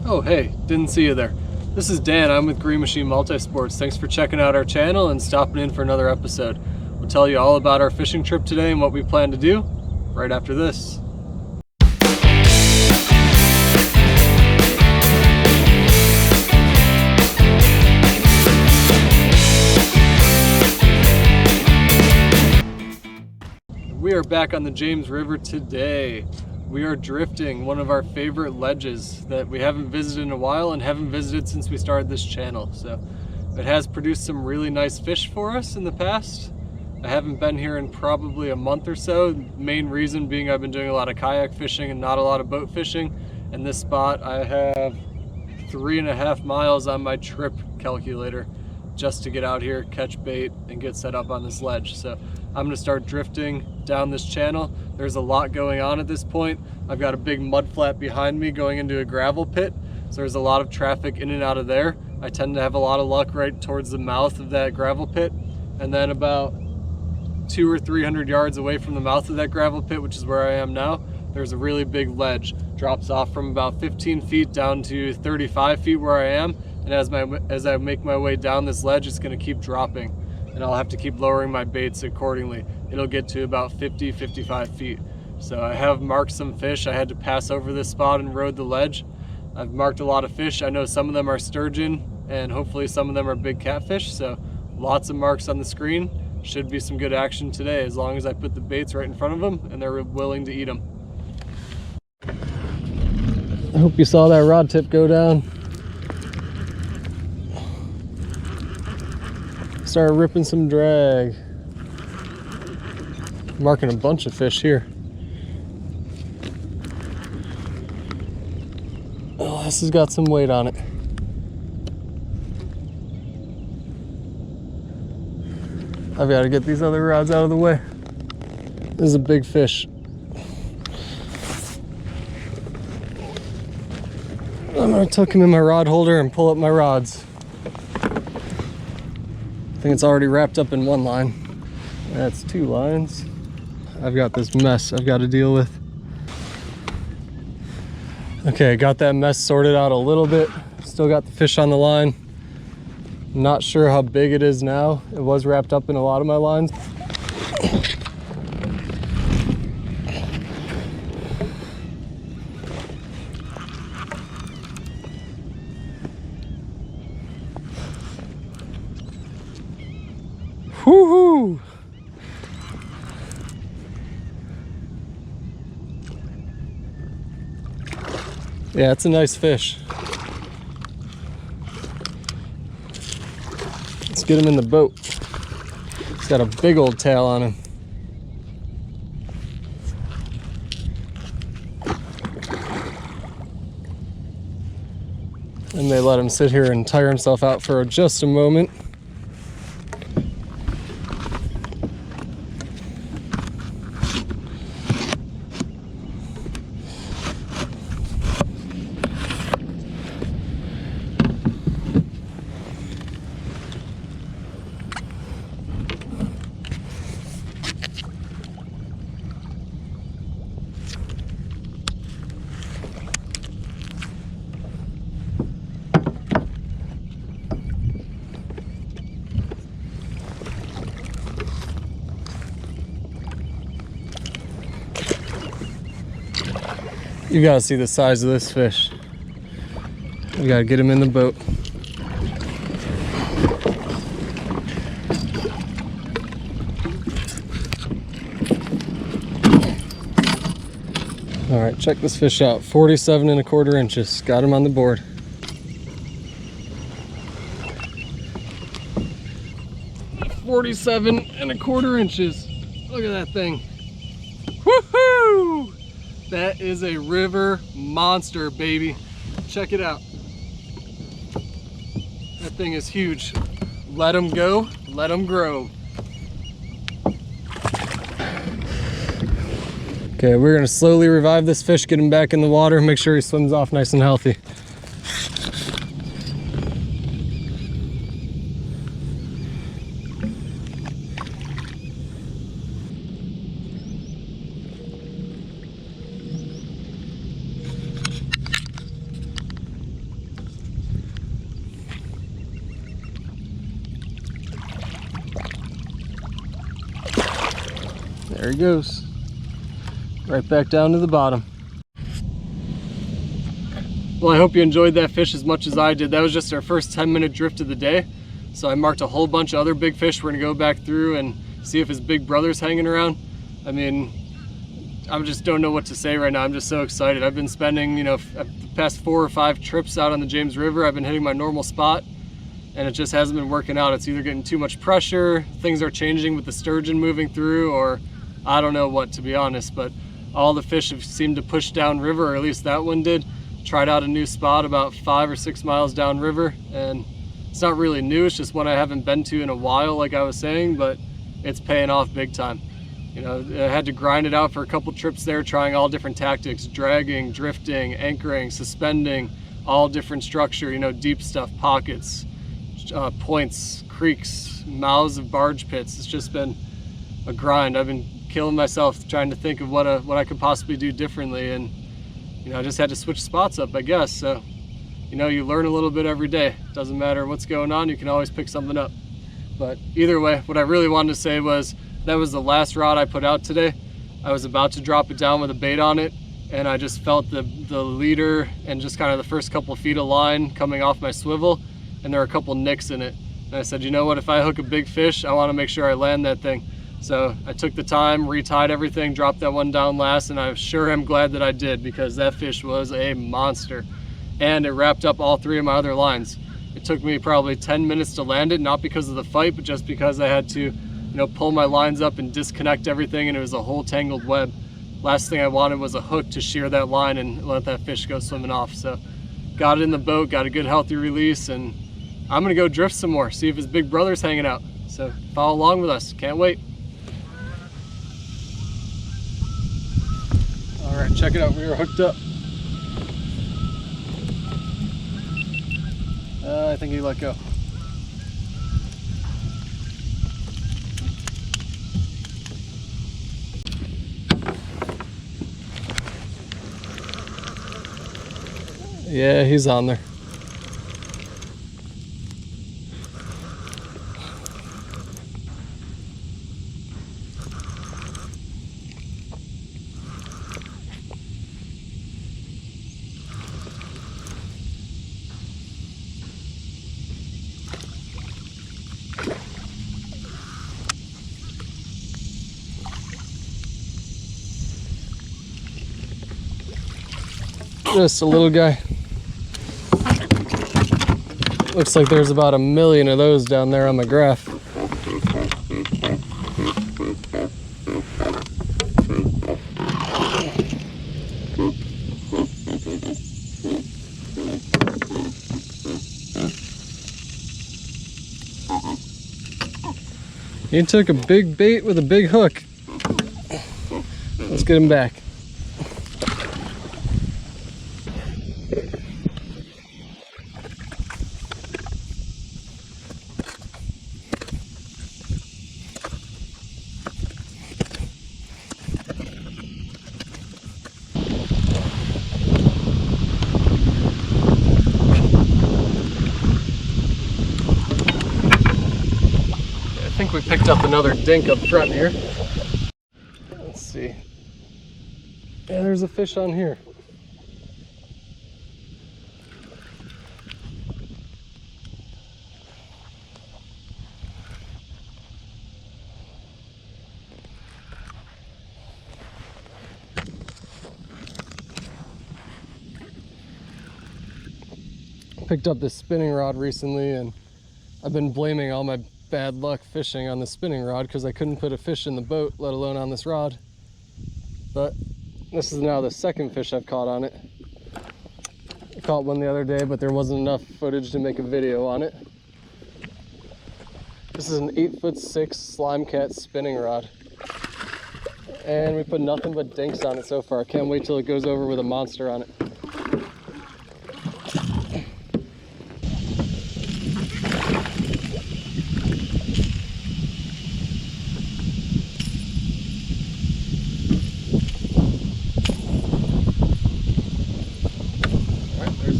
Oh hey, didn't see you there. This is Dan, I'm with Green Machine Multisports. Thanks for checking out our channel and stopping in for another episode. We'll tell you all about our fishing trip today and what we plan to do right after this. We are back on the James River today. We are drifting one of our favorite ledges that we haven't visited in a while and haven't visited since we started this channel. So it has produced some really nice fish for us in the past. I haven't been here in probably a month or so. Main reason being I've been doing a lot of kayak fishing and not a lot of boat fishing. And this spot I have 3.5 miles on my trip calculator just to get out here, catch bait, and get set up on this ledge. So I'm gonna start drifting down this channel. There's a lot going on at this point. I've got a big mud flat behind me going into a gravel pit. So there's a lot of traffic in and out of there. I tend to have a lot of luck right towards the mouth of that gravel pit. And then about 200 or 300 yards away from the mouth of that gravel pit, which is where I am now, there's a really big ledge. Drops off from about 15 feet down to 35 feet where I am. And as I make my way down this ledge, it's gonna keep dropping. And I'll have to keep lowering my baits accordingly. It'll get to about 50, 55 feet. So I have marked some fish. I had to pass over this spot and rode the ledge. I've marked a lot of fish. I know some of them are sturgeon and hopefully some of them are big catfish. So lots of marks on the screen. Should be some good action today as long as I put the baits right in front of them and they're willing to eat them. I hope you saw that rod tip go down. Started ripping some drag. Marking a bunch of fish here. Oh, this has got some weight on it. I've got to get these other rods out of the way. This is a big fish. I'm gonna tuck him in my rod holder and pull up my rods. I think it's already wrapped up in one line. That's 2 lines. I've got this mess I've got to deal with. Okay, got that mess sorted out a little bit. Still got the fish on the line. Not sure how big it is now. It was wrapped up in a lot of my lines. Woohoo! Yeah, it's a nice fish. Let's get him in the boat. He's got a big old tail on him. And they let him sit here and tire himself out for just a moment. You gotta see the size of this fish. We gotta get him in the boat. All right, check this fish out. 47¼ inches. Got him on the board. $47¼ inches. Look at that thing. Woohoo! That is a river monster, baby. Check it out. That thing is huge. Let them go, let them grow. Okay, we're gonna slowly revive this fish, get him back in the water, make sure he swims off nice and healthy. There he goes. Right back down to the bottom. Well, I hope you enjoyed that fish as much as I did. That was just our first 10-minute drift of the day. So I marked a whole bunch of other big fish. We're gonna go back through and see if his big brother's hanging around. I mean, I just don't know what to say right now. I'm just so excited. I've been spending, you know, the past 4 or 5 trips out on the James River. I've been hitting my normal spot, and it just hasn't been working out. It's either getting too much pressure, things are changing with the sturgeon moving through, or I don't know what, to be honest. But all the fish have seemed to push down river, or at least that one did. Tried out a new spot about 5 or 6 miles down river, and it's not really new, it's just one I haven't been to in a while, like I was saying, but it's paying off big time. You know, I had to grind it out for a couple trips there, trying all different tactics: dragging, drifting, anchoring, suspending, all different structure, you know, deep stuff, pockets, points, creeks, mouths of barge pits. It's just been a grind. I've been killing myself trying to think of what I could possibly do differently, and you know, I just had to switch spots up, I guess. So, you know, you learn a little bit every day. Doesn't matter what's going on, you can always pick something up. But either way, what I really wanted to say was that was the last rod I put out today. I was about to drop it down with a bait on it, and I just felt the leader and just kind of the first couple feet of line coming off my swivel, and there were a couple nicks in it. And I said, you know what, if I hook a big fish, I want to make sure I land that thing. So I took the time, retied everything, dropped that one down last, and I sure am glad that I did, because that fish was a monster. And it wrapped up all 3 of my other lines. It took me probably 10 minutes to land it, not because of the fight, but just because I had to, you know, pull my lines up and disconnect everything, and it was a whole tangled web. Last thing I wanted was a hook to shear that line and let that fish go swimming off. So got it in the boat, got a good healthy release, and I'm gonna go drift some more, see if his big brother's hanging out. So follow along with us, can't wait. All right, check it out, we are hooked up. I think he let go. Yeah, he's on there. Just a little guy. Looks like there's about 1 million of those down there on my graph. He took a big bait with a big hook. Let's get him back. I think we picked up another dink up front here. Let's see. Yeah, there's a fish on here. Picked up this spinning rod recently, and I've been blaming all my bad luck fishing on the spinning rod because I couldn't put a fish in the boat, let alone on this rod. But this is now the second fish I've caught on it. I caught one the other day, but there wasn't enough footage to make a video on it. This is an 8'6" slime cat spinning rod, and we put nothing but dinks on it so far. Can't wait till it goes over with a monster on it.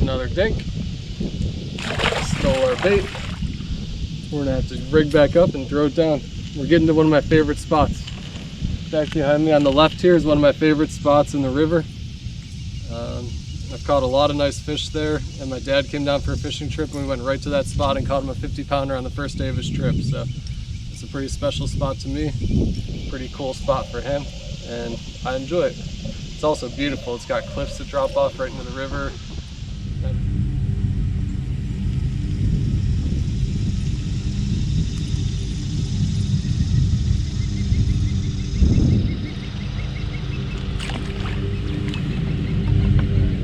Another dink. Stole our bait. We're gonna have to rig back up and throw it down. We're getting to one of my favorite spots. back behind me. On the left here is one of my favorite spots in the river. I've caught a lot of nice fish there, and my dad came down for a fishing trip and we went right to that spot and caught him a 50-pounder on the first day of his trip. So it's a pretty special spot to me, pretty cool spot for him, and I enjoy it. It's also beautiful. It's got cliffs that drop off right into the river.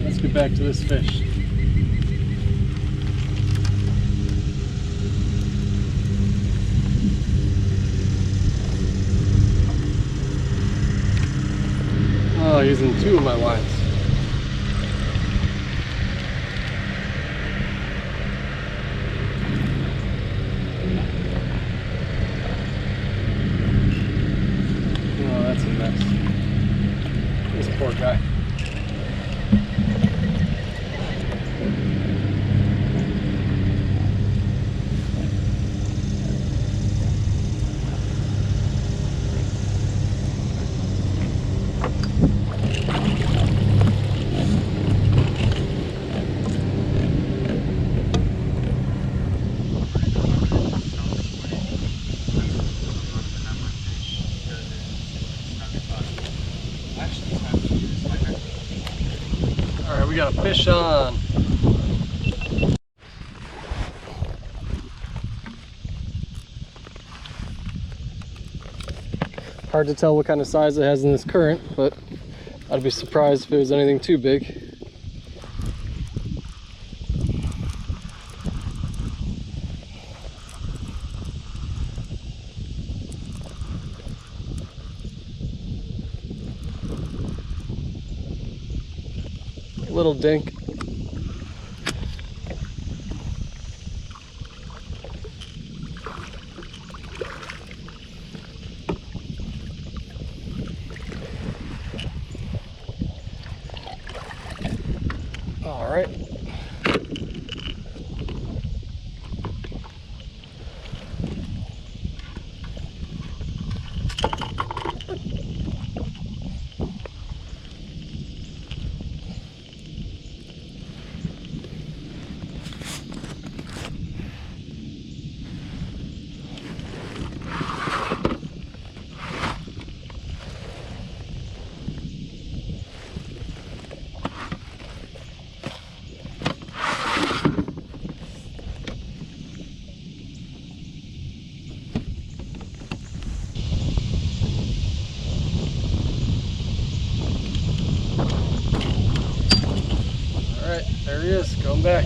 Let's get back to this fish. Oh, he's in two of my lines. Oh, that's a mess. This poor guy. We got a fish on. Hard to tell what kind of size it has in this current, but I'd be surprised if it was anything too big. Little dink. All right. There he is, going back.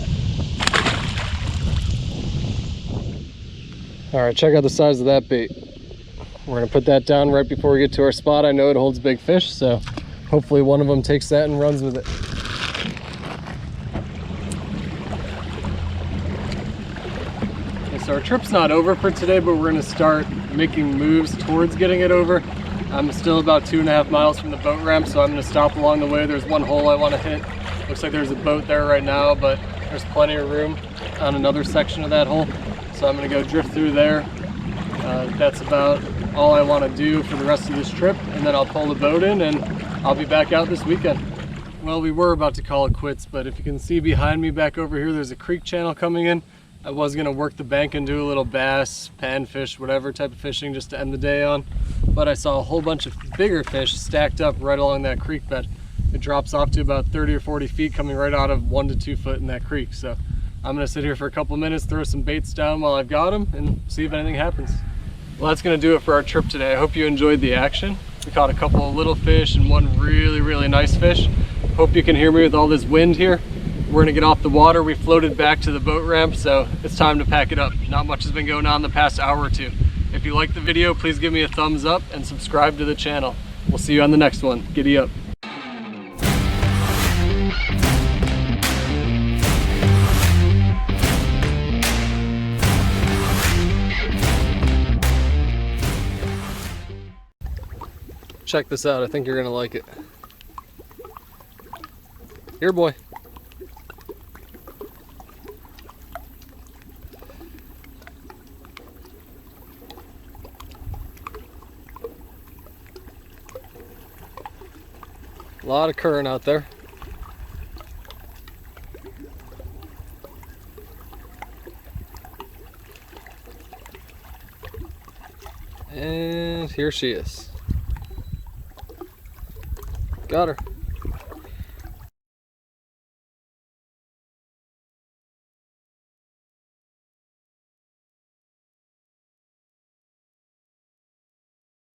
All right, check out the size of that bait. We're gonna put that down right before we get to our spot. I know it holds big fish, so hopefully one of them takes that and runs with it. Okay, so our trip's not over for today, but we're gonna start making moves towards getting it over. I'm still about 2.5 miles from the boat ramp, so I'm gonna stop along the way. There's one hole I wanna hit. Looks like there's a boat there right now, but there's plenty of room on another section of that hole. So I'm gonna go drift through there. That's about all I wanna do for the rest of this trip, and then I'll pull the boat in and I'll be back out this weekend. Well, we were about to call it quits, but if you can see behind me back over here, there's a creek channel coming in. I was gonna work the bank and do a little bass, panfish, whatever type of fishing just to end the day on, but I saw a whole bunch of bigger fish stacked up right along that creek bed. It drops off to about 30 or 40 feet coming right out of 1 to 2 foot in that creek. So I'm gonna sit here for a couple minutes, throw some baits down while I've got them, and see if anything happens. Well, that's gonna do it for our trip today. I hope you enjoyed the action. We caught a couple of little fish and one really, really nice fish. Hope you can hear me with all this wind here. We're gonna get off the water. We floated back to the boat ramp, so it's time to pack it up. Not much has been going on the past hour or two. If you liked the video, please give me a thumbs up and subscribe to the channel. We'll see you on the next one. Giddy up. Check this out, I think you're gonna like it. Here, boy. A lot of current out there. And here she is. Got her.